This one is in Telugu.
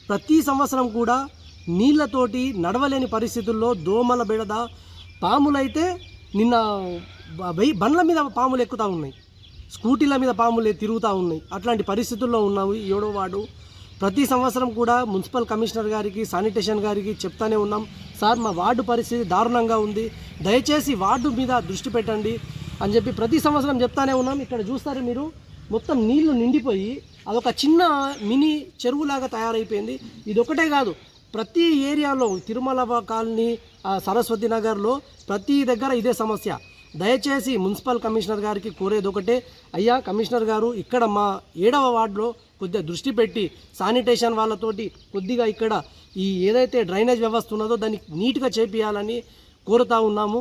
ప్రతి సంవత్సరం కూడా నీళ్లతోటి నడవలేని పరిస్థితుల్లో దోమల బెడద, పాములైతే నిన్న బండ్ల మీద పాములు ఎక్కుతూ ఉన్నాయి, స్కూటీల మీద పాములు తిరుగుతూ ఉన్నాయి. అట్లాంటి పరిస్థితుల్లో ఉన్నాము. 7వ వార్డు ప్రతి సంవత్సరం కూడా మున్సిపల్ కమిషనర్ గారికి, శానిటేషన్ గారికి చెప్తానే ఉన్నాం, సార్ మా వార్డు పరిస్థితి దారుణంగా ఉంది, దయచేసి వార్డు మీద దృష్టి పెట్టండి అని చెప్పి ప్రతి సంవత్సరం చెప్తానే ఉన్నాం. ఇక్కడ చూస్తారు మీరు, మొత్తం నీళ్లు నిండిపోయి అదొక చిన్న మినీ చెరువులాగా తయారైపోయింది. ఇది ఒకటే కాదు, ప్రతి ఏరియాలో తిరుమల కాలనీ, సరస్వతి నగర్లో ప్రతి దగ్గర ఇదే సమస్య. దయచేసి మున్సిపల్ కమిషనర్ గారికి కోరేది ఒకటే, అయ్యా కమిషనర్ గారు ఇక్కడ మా 7వ వార్డులో కొద్దిగా దృష్టి పెట్టి శానిటేషన్ వాళ్ళతోటి కొద్దిగా ఇక్కడ ఈ ఏదైతే డ్రైనేజ్ వ్యవస్థ ఉన్నదో దాన్ని నీట్గా చేపియాలని కోరుతా ఉన్నాము.